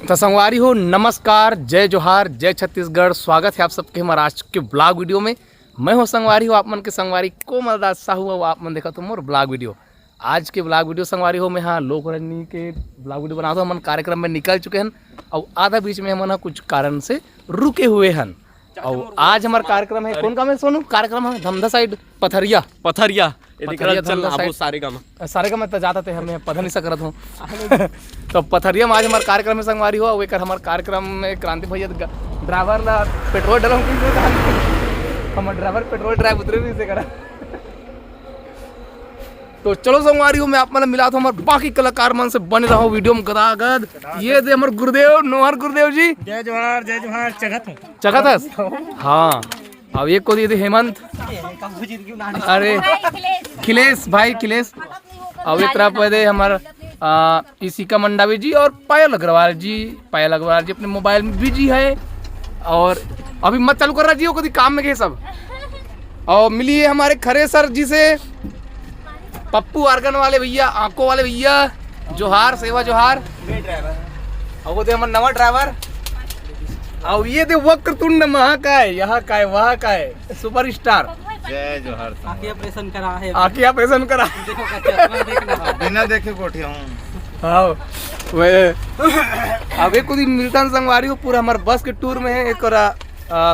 तो संगवारी हो, नमस्कार, जय जोहार, जय छत्तीसगढ़। स्वागत है आप सबके हमारे आज के ब्लॉग वीडियो में। मैं हूँ संगवारी हो, आप मन के संगवारी कोमलदास साहू हो। आप मन देखा तो मोर ब्लॉग वीडियो। आज के ब्लॉग वीडियो संगवारी हो मैं हाँ लोकरंजनी के ब्लॉग वीडियो बनाता हूँ। हम कार्यक्रम में निकल चुके हैं और आधा बीच में हम कुछ कारण से रुके हुए हैं। और आज हमारा कार्यक्रम है, कौन काम है सोनू? कार्यक्रम है धमधा साइड पथरिया सारे का मैं तो जाता थे, हमें पता नहीं सकत हूँ। तो पथरिया में आज हमारा कार्यक्रम है संगवारी हो। एक हमारे कार्यक्रम में क्रांति भैया ड्राइवर ला पेट्रोल डलो, हमारे ड्राइवर पेट्रोल ड्राइव उतरे भी से करा। तो चलो संगवारी हो, मैं आप मतलब मिला था हमारे बाकी कलाकार मन से बने रहो वीडियो में गदागद। ये दे हमारे गुरुदेव नोहर गुरुदेव जी, जय जोहार चगत हाँ। अब एक को दिए थे हेमंत, अरे खिलेश भाई खिलेश। अब एक तरफ दे हमारा इसिका मंडावी जी और पायल अग्रवाल जी अपने मोबाइल में बिजी है और अभी मत चालू कर रहा जी, वो कभी काम में गए सब। और मिलिए हमारे खरे सर जी से, पप्पू आर्गन वाले भैया, आंखों वाले भैया, जोहार सेवा जोहार। और वो दे हमारा नवा ड्राइवर। और ये दे वक्रतुंड महाकाय, यहाँ का है वहाँ का है सुपरस्टार। जय जोहार। आँखें ऑपरेशन करा है, आँखें ऑपरेशन करा बिना देखे कोठी हूँ। हाँ वे अब एक दिन मिल्टन संगवारी हो पूरा हमारे बस के टूर में है। एक और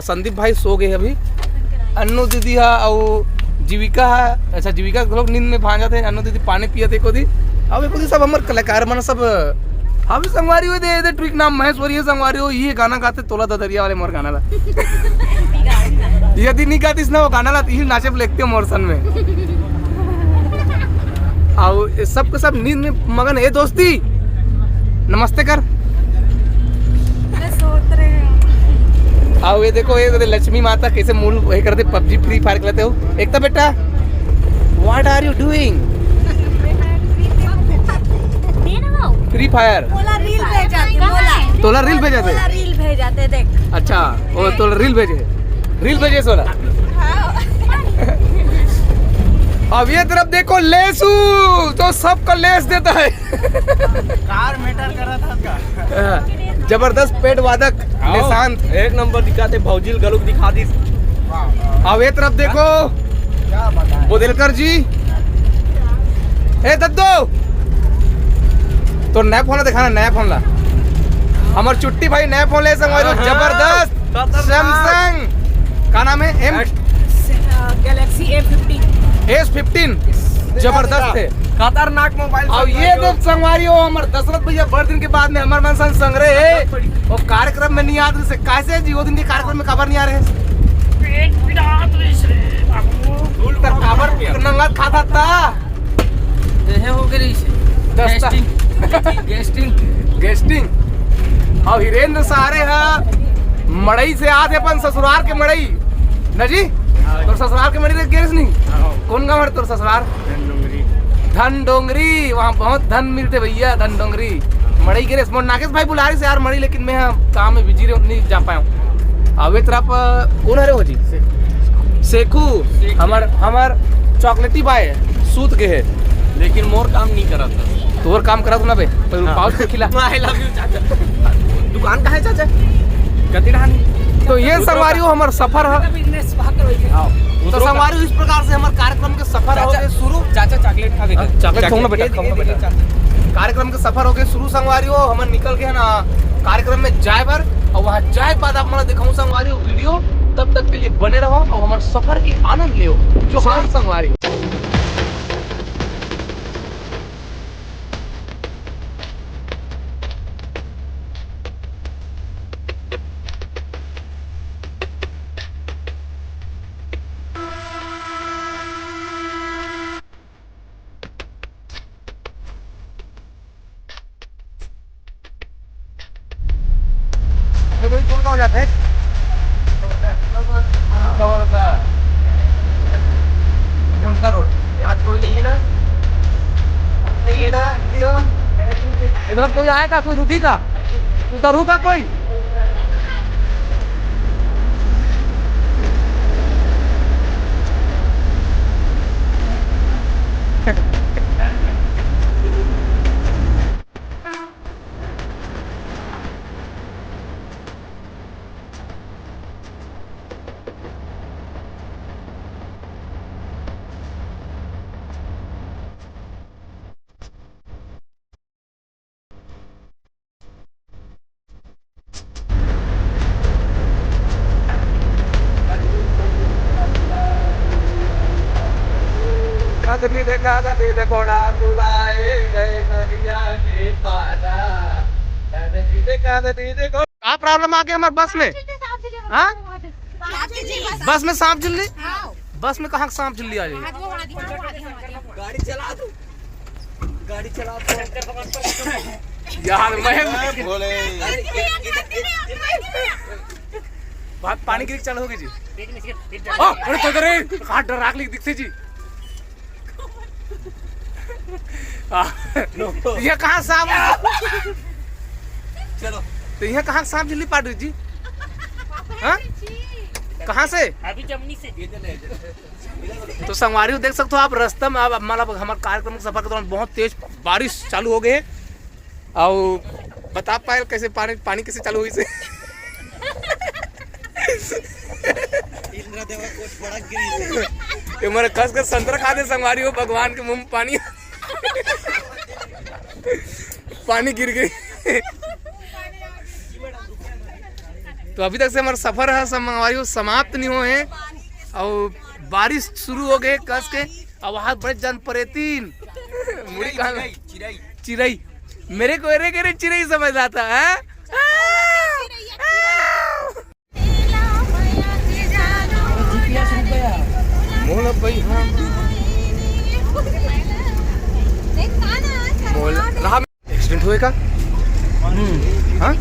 संदीप भाई सो गए अभी, अन्नू दीदी है और जीविका है। अच्छा जीविका लोग नींद में भांजा थे, अन्नू दीदी पानी पिया थे को दी। अब एक सब हमारे कलाकार मन सब हम संगवारी हो दे ट्रिक नाम महेश्वरी है संगवारी हो। ये गाना गाते तोला ददरिया वाले मोर गाना ला यदि नहीं गातीस ना वो गाना ला यही नाचे लेखते मोर सन में। और सब के सब नींद में मगन है। दोस्ती नमस्ते कर। आओ ये देखो, ये लक्ष्मी माता कैसे मूल वही करते पबजी फ्री फायर खेलते हो। एक तो बेटा what are you doing? Free Fire तोला रील भेजाते, तोला रील भेजाते, रील भेजाते देख। अच्छा वो तोला रील भेजे सोला। अब ये तरफ देखो लेसू तो सबको लेस देता है। कार मैटर करा था का जबरदस्त पेट वादक निशांत एक नंबर दिखाते, भौजिल गलुक दिखा दी। अब ये तरफ देखो बुदेलकर जी। ए दद्दो तो नया फोन दिखाना, नया फोन ला हमारे चुट्टी भाई नया फोन ले संगवारी जबरदस्त सैमसंग का नाम है गैलेक्सी S15 जबरदस्त है, खतरनाक मोबाइल। और ये देख संगवारी हो हमारे दशरथ भैया बड़े दिन के बाद में हमारे मन संग्रह है और कार्यक्रम में नहीं आ रहे कैसे जी? वो दिन के कार्यक्रम में खबर नहीं आ रहे खबर नंगत खाता था हो गई गेस्टिंग। और हिरेंद्र सारे है मड़ई से आते अपन ससुराल के मड़ई न जी। तो ससुराल के मड़ई गेस नहीं कौन गाँव है तो ससुराल? धन डोंगरी, वहाँ बहुत धन मिलते भैया, धन डोंगरी मड़ई के रेस। नागेश भाई बुला रहे से यार मड़ई, लेकिन मैं काम में बिजी नहीं जा पाया हूँ। अब एक तरफ कौन है रे हो जी? सेखू हमार चॉकलेटी बाय सूत के है, लेकिन मोर काम नहीं करा था। तोर काम करा तू ना बे पाउच पे खिला। आई लव यू चाचा। दुकान कहाँ है चाचा? कति रहानी। तो ये संगवारी हो हमारा सफर है। बिजनेस तो संगवारी हो इस प्रकार से हमारे कार्यक्रम के सफर हो गए शुरू। चाचा चॉकलेट खा गए, चॉकलेट खाऊंगा बेटा। कार्यक्रम के सफर हो गए शुरू संगवारी हो। हम निकल गए ना कार्यक्रम में जाए पर, और वहाँ जाए बाद आप मैं दिखाऊं संगवारी हो वीडियो। तब तक के लिए बने रहो और हमारे सफर की आनंद ले जो हर संगवारी। कौन हो जाता है उनका रोड आज कोई नहीं है ना, इधर कोई आएगा, कोई रुकेगा, उधर रुका कोई। क्या प्रॉब्लम आ गया हमारे बस में? हाँ, बस में सांप चिल्ली? बस में कहाँ सांप चिल्ली आ जाएगी? गाड़ी चला दो यार मैं बोले बात पानी गिर चालू होगी जी। ओ अरे तो रे कहाँ डर राख ली दिखते जी। ये कहाँ सांप? चलो तो यहाँ कहाँ सांप चिल्ली पाट रही जी? हाँ कहाँ से? अभी जमनी से। तो संगवारी देख सकते हो आप रास्ता में। अब मतलब हमारे कार्यक्रम के सफर के दौरान बहुत तेज बारिश चालू हो गई है। और बता पाए कैसे पानी कैसे चालू हुई से? इंद्रा देवा कोच बड़ा गिरी ये मेरे कस के संतरा खा दे संगवारी हो, भगवान के मुंह में पानी पानी गिर गई। तो अभी तक से हमारा सफर है संगवारी समाप्त नहीं हुए हैं और बारिश शुरू हो गए कस के। अब वहां बड़े जन परे तीन मुड़ी कहाँ चिरई मेरे को अरे चिरई समझ आता है। मोल भाई हाँ मोल रहा एक्सीडेंट हुए का? हाँ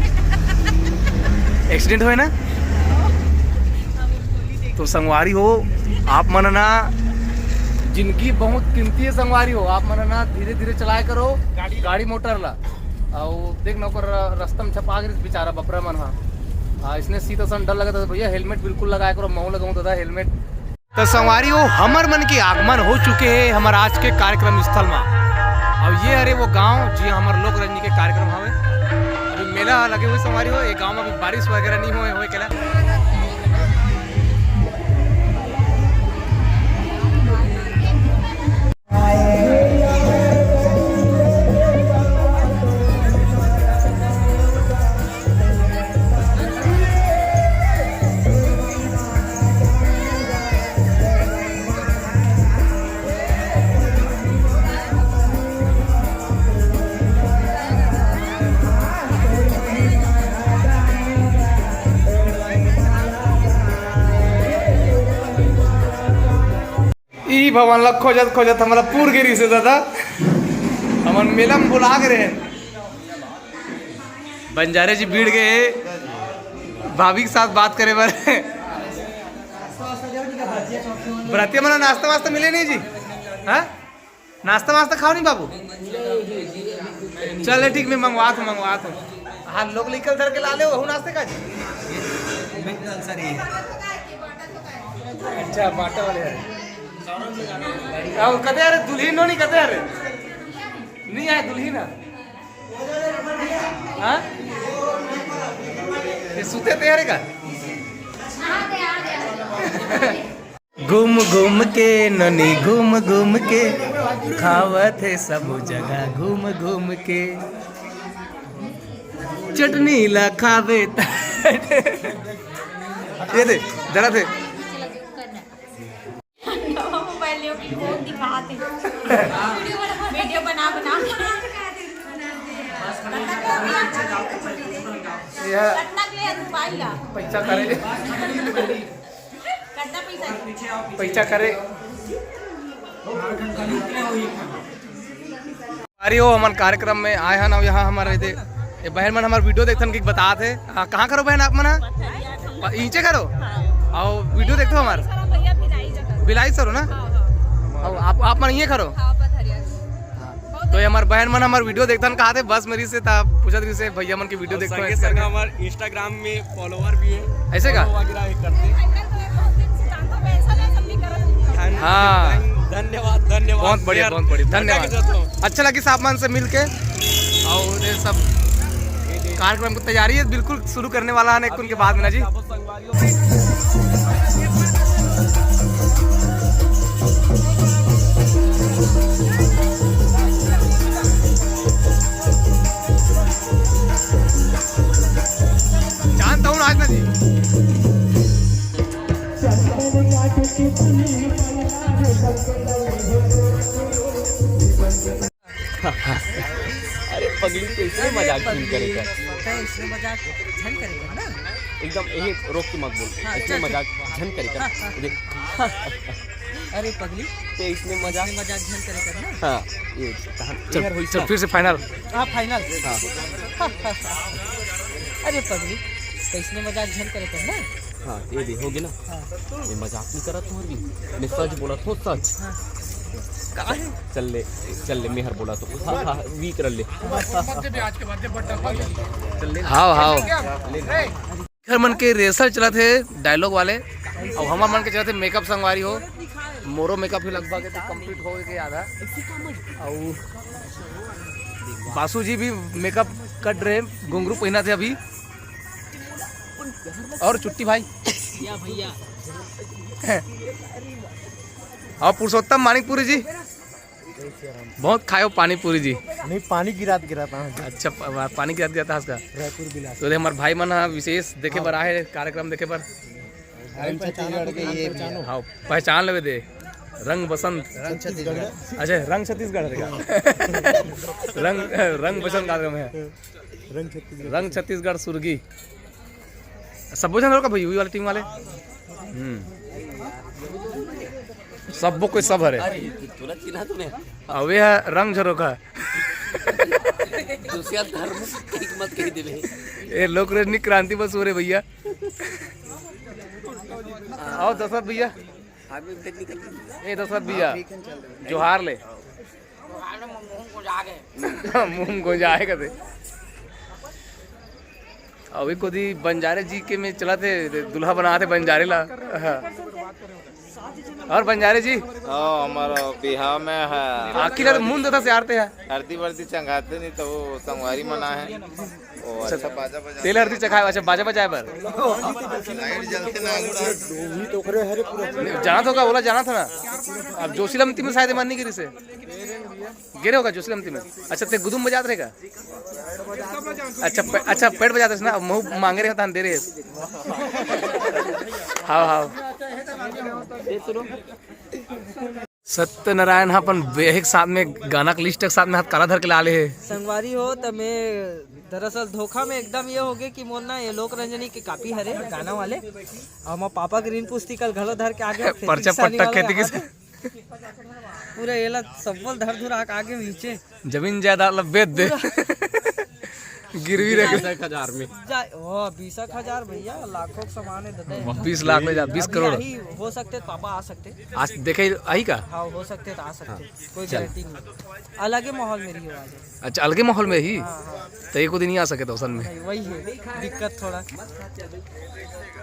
एक्सीडेंट हुए ना? तो संगवारी हो आप मनना जिनकी बहुत कीमती है संगवारी हो आप मनना धीरे धीरे चलाया करो गाड़ी मोटर ला। और देख नौकर रास्ता में छपा गई बेचारा बपरा मन। हाँ इसने सीधा सन डर लगा था भैया हेलमेट बिल्कुल लगाया करो। मऊ लगाऊँ दादा हेलमेट। तो संगवारी हो हमर मन के आगमन हो चुके हैं हमारे आज के कार्यक्रम स्थल में। और ये अरे वो गांव जी हमारे लोक रंजनी के कार्यक्रम हवे अभी मेला लगे हुए संगवारी हो। ये गांव में अभी बारिश वगैरह नहीं हुए केला। भगवान ला खोजत खोजत हमारा पूर गिरी से दादा हमन मेला में बुला के रहे। बंजारे जी भीड़ गए भाभी के साथ बात करे बारे। बरातिया मना नाश्ता वास्ता मिले नहीं जी? हाँ नाश्ता वास्ता खाओ नहीं बाबू? चले ठीक मैं मंगवा दूँ। हाँ लोग निकल धर के ला ले वह नाश्ते का जी। अच्छा बाटा वाले है कदे अरे दुल्हीन नहीं कदे अरे नहीं आए दुल्हीन। हाँ ये सुते तैयारी का घूम घूम के ननी घूम घूम के खावत है सब जगह घूम घूम के चटनी ला खावे। ये दे जरा थे वीडियो बना पैसा करे पैसा करे अरे वो हमारे कार्यक्रम में आए हैं ना यहाँ हमारे ये बहन मन हमारे वीडियो देखते हैं बता थे। कहाँ करो बहन आप मना नीचे करो और वीडियो देखते हो हमारे बिलाई सर हो ना आप मन ये करो। तो ये हमारे बहन मन हमारे वीडियो देखते हैं कहा थे बस मेरी से था पूछा थी से भैया मन की वीडियो देखते हैं। हमारे इंस्टाग्राम में फॉलोवर भी है ऐसे का? हाँ धन्यवाद बहुत बढ़िया धन्यवाद। अच्छा लगी सामान से मिलके। और ये सब कार्यक्रम की तैयारी है बिल्कुल शुरू करने वाला है उनके बाद में ना जी। जानता हूँ आज ना जी। पगली तो इसमें मजाक क्यों करेगा इसमें मजाक झन करेगा ना। एकदम यही रोक के मत बोल हाँ, इसमें चल, मजाक झन करेगा देख अरे पगली तो इसमें मजाक मजाक झन करेगा ना। हाँ ये चल चल फिर से फाइनल। हाँ फाइनल। हाँ अरे पगली तो इसमें मजाक झन करेगा ना। हाँ ये भी होगी ना। ये मजाक नहीं करा तुम्हारी भी मैं सच बोला तो सच कहाँ है? चल ले मेहर बोला तो हाँ हाँ वीक कर ले हाँ हाँ घर मन के रेसर चला थे डायलॉग वाले और हमार मन के चला थे मेकअप संगवारी हो मोरो मेकअप ही लगभग कंप्लीट हो गए आधा और बासु जी भी मेकअप कट रहे घुंघरू पहना थे अभी और चुट्टी भाई भैया और पुरुषोत्तम मानिकपुरी जी बहुत खाए हो पानी पूरी जी। नहीं पानी गिराता अच्छा पानी गिरा दिया था उसका रायपुर बिलास तो हमारे भाई मन विशेष देखे पर आए कार्यक्रम देखे पर छत्तीसगढ़ के ये हाँ पहचान ले दे रंग बसंत छत्तीसगढ़ अच्छा रंग छत्तीसगढ़ का रंग बसंत कार्यक्रम है रंग छत्तीसगढ़ सुर्गी सब जन का भाई वाली टीम वाले सब कोई सब हरे तुरंत चिन्हा तूने अब ये है रंग झरोखा दूसरा धर्म की मत कह दे ये लोक रजनी क्रांति बस हो रहे भैया आओ दशरथ भैया ये दशरथ भैया जोहार ले मुंह को जाए कहते अभी को दी बंजारे जी के में चला थे दुल्हा बना थे बंजारे ला और बंजारे जी हमारा बिहार में है आखिर मुंह देता से आरते हैं हल्दी वर्दी चंगाते नहीं तो वो संगवारी मना है वो अच्छा बाजा बजा तेल हरदी चखाए अच्छा बाजा बजाए पर लाइट जलते ना जाना था बोला जाना था ना अब जोशीलमती में शायद माननी गिरी से गिरे होगा जोशीलमती में अच्छा ते गुदुम बजाते रहेगा अच्छा पेट बजाते ना मुँह मांगे रहे दे रहे हाँ हाँ सत्यनारायण हाँ अपन एक साथ में गाना के लिस्ट के साथ में हाथ काला धर के लाले है संगवारी हो तो मैं दरअसल धोखा में एकदम ये हो गया कि मोरना ये लोक रंजनी के कापी हरे गाना वाले और मैं पापा ग्रीन पुस्ती कल घलो धर के आगे पर्चा पट्टा खेती की पूरा ये सबल धर धुर आगे नीचे जमीन जायदाद बेच दे गिरवी रख 10,000 में 20,000 भैया लाखों का सामान है 20 लाख ले जा 20 करोड़ ही हो सकते पापा आ सकते आज देखे आई का हाँ हो सकते तो आ सकते कोई गारंटी नहीं अलग ही माहौल में रही हो आज अच्छा अलगे माहौल में ही तो एक दिन नहीं आ सके तो असल में वही है दिक्कत थोड़ा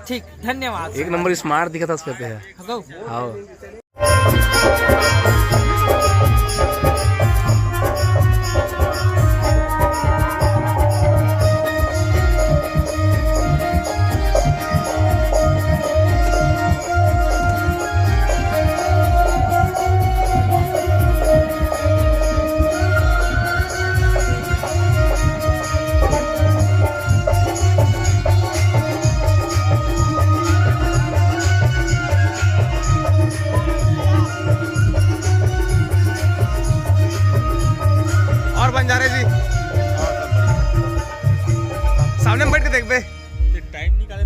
ठीक धन्यवाद एक नंबर स्मार्ट दिखा था उस पे है गो हाँ बंजारे जी सामने में बैठ के देख बे टाइम निकाले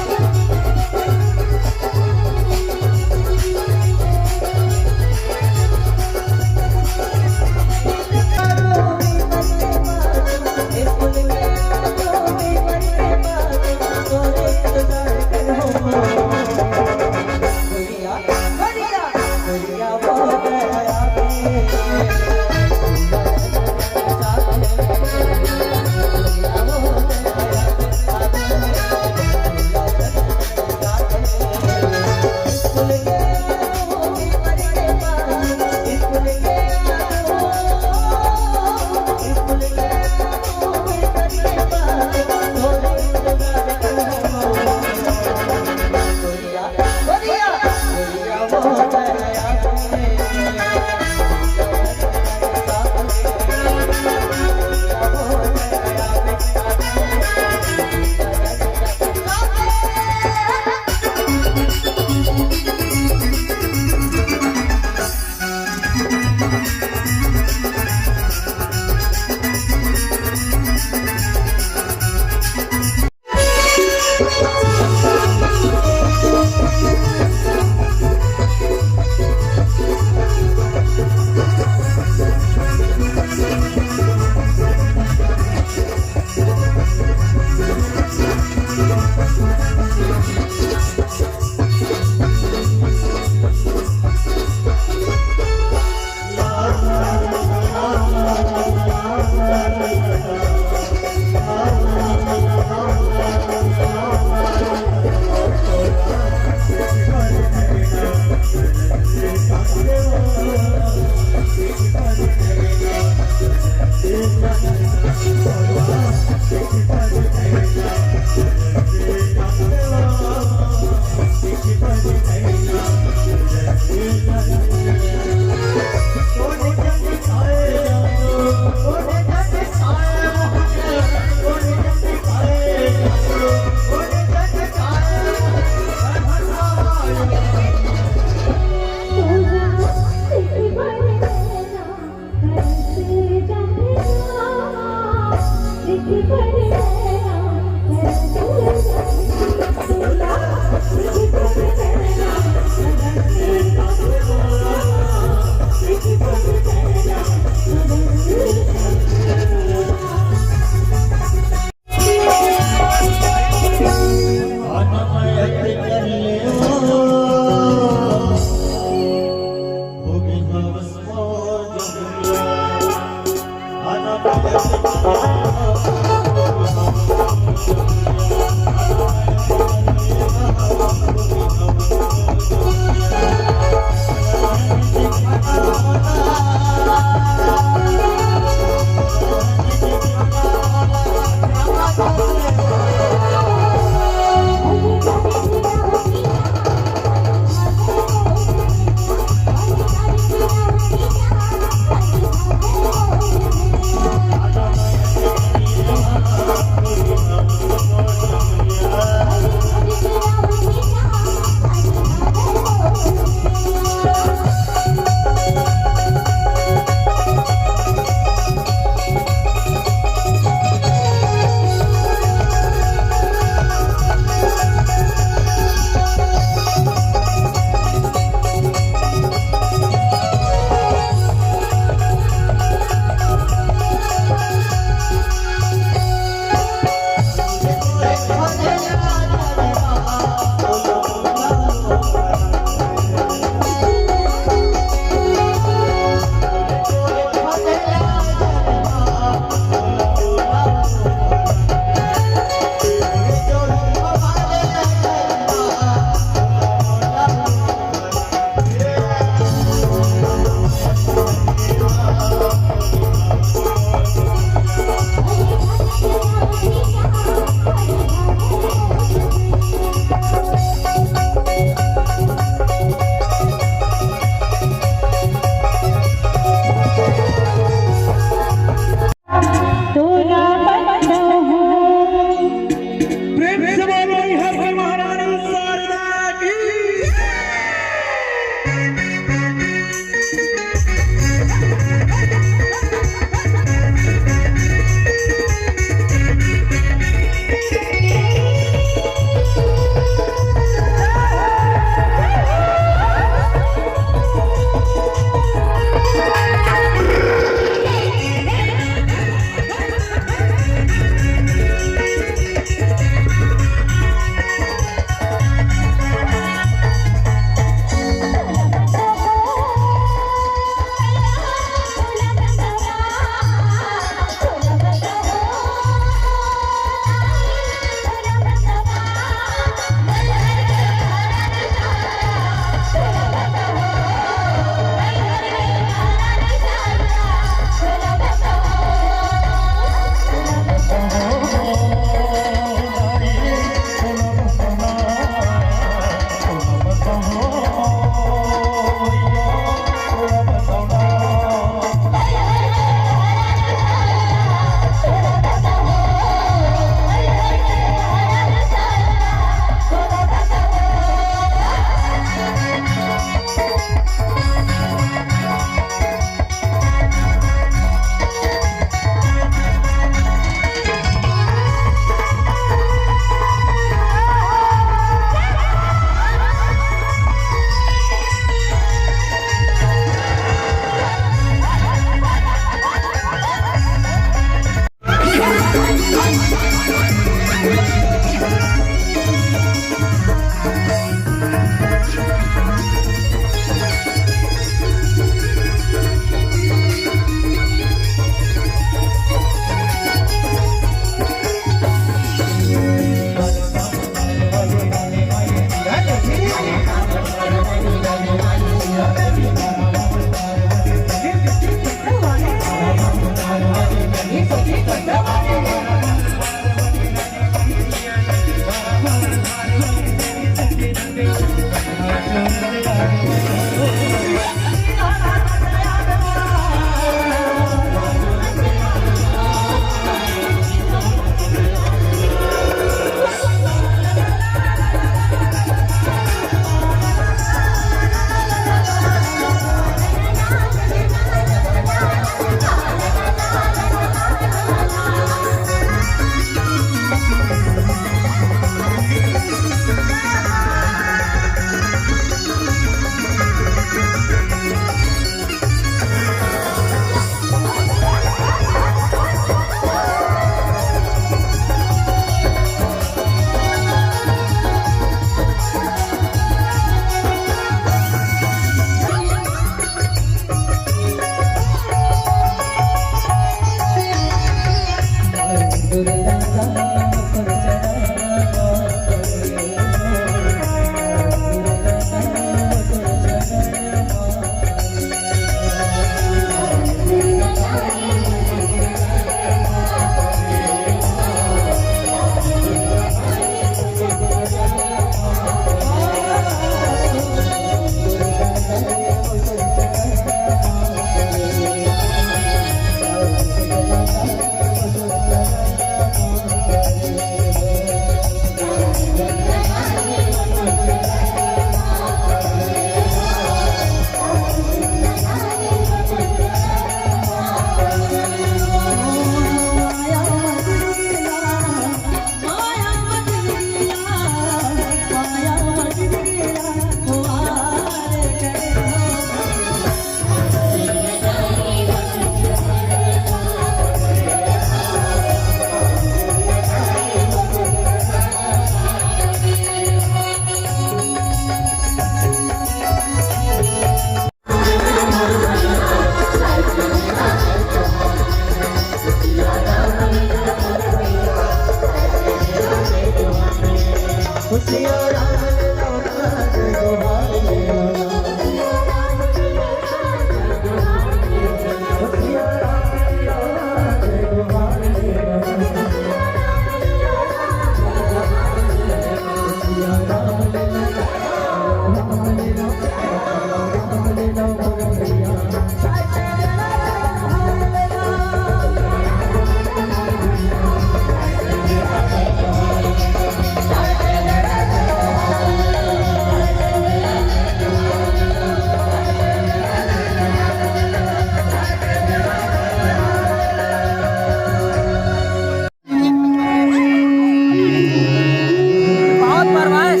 बहुत परवास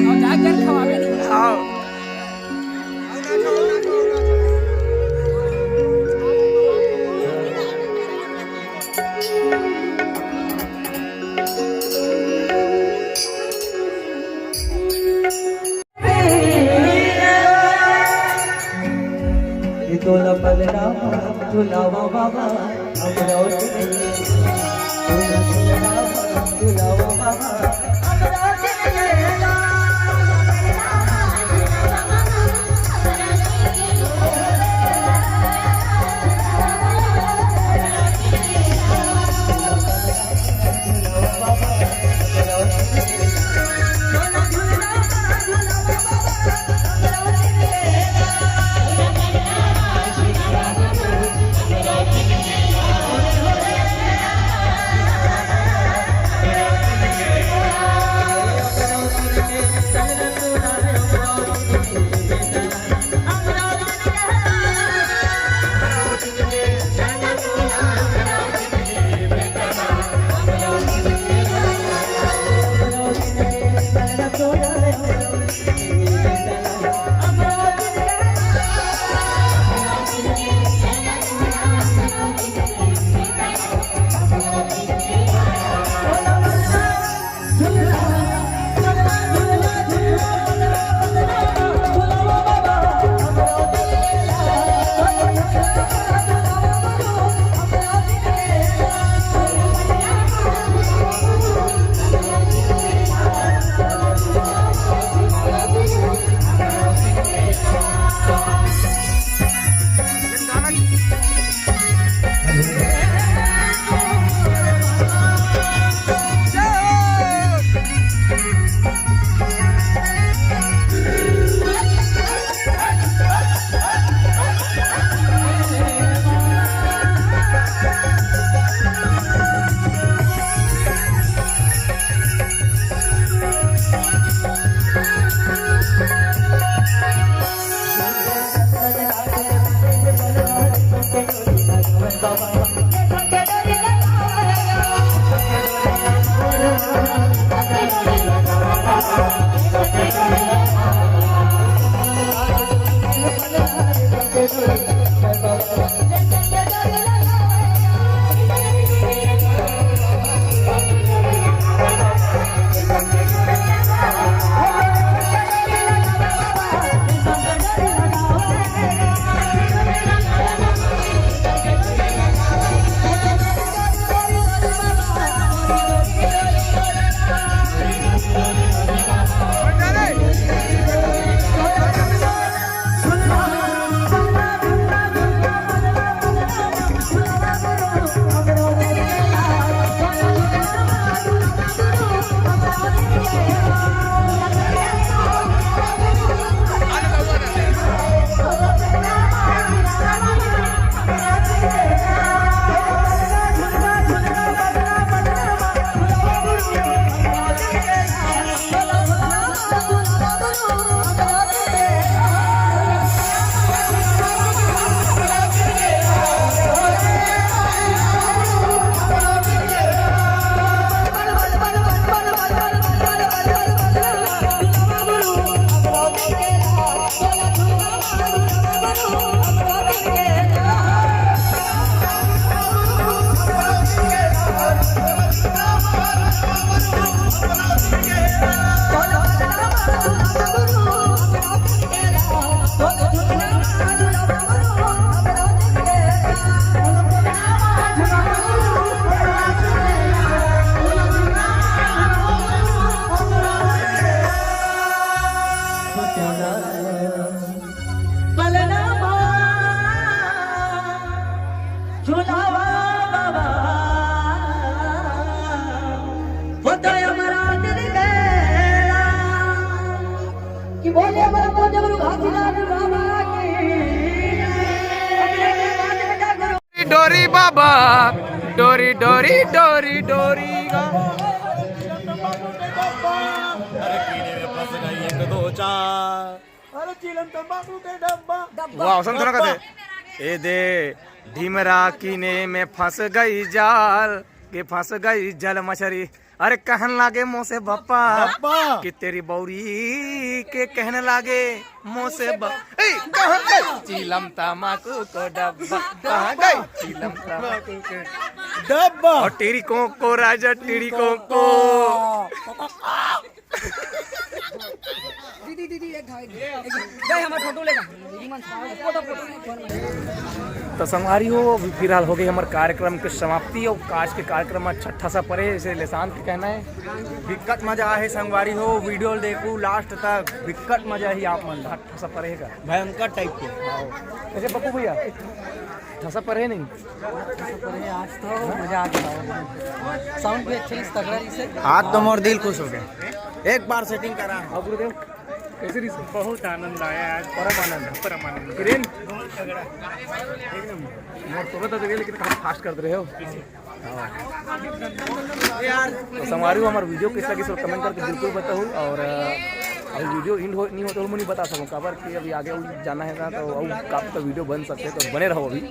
और जाकर खवावे नहीं। हाँ तोला बलरामा तुलावा बाबा अमरावती तोला बलरामा तुलावा बाबा Guru कि बोले बरको जबरू घासीदास बाबा की डोरी बाबा डोरी डोरी डोरी डोरी वाह सुन कहते ए दे ढीमरा कीने में फंस गई जाल के फंस गई जल मछली अरे कहन लागे मुँह से बप्पा कि तेरी बौरी के कहने लागे मुँह से कहाँ गई चीलम तमाकू को डब्बा कहाँ गई चीलम तमाकू के डब्बा और टेरी को राजा टेरी को तो संगवारी हो फिलहाल हो गई हमारे कार्यक्रम के समाप्ति और आज के कार्यक्रम में छठा सा परे इसे लेसान के कहना है विकट मजा है संगवारी हो वीडियो देखो लास्ट तक विकट मजा ही आप मन छठा सा परे का भयंकर टाइप के ऐसे पप्पू भैया ठसा पर है नहीं आज तो मजा आ गया साउंड भी अच्छे तगड़ा से आज तो मोर दिल खुश हो गया एक बार सेटिंग करा अब गुरुदेव कैसे रही बहुत आनंद आया आज परम आनंद किरण मोर तो बता दे लेकिन काफी फास्ट कर रहे हो तो संगवारी हमारे वीडियो कैसा लगी कमेंट करके बिल्कुल बताओ और अभी वीडियो इंड हो नहीं होता तो नहीं बता सकूँ खबर कि अभी आगे जाना है ना तो काफ़ी तो वीडियो बन सकते हैं तो बने रहो अभी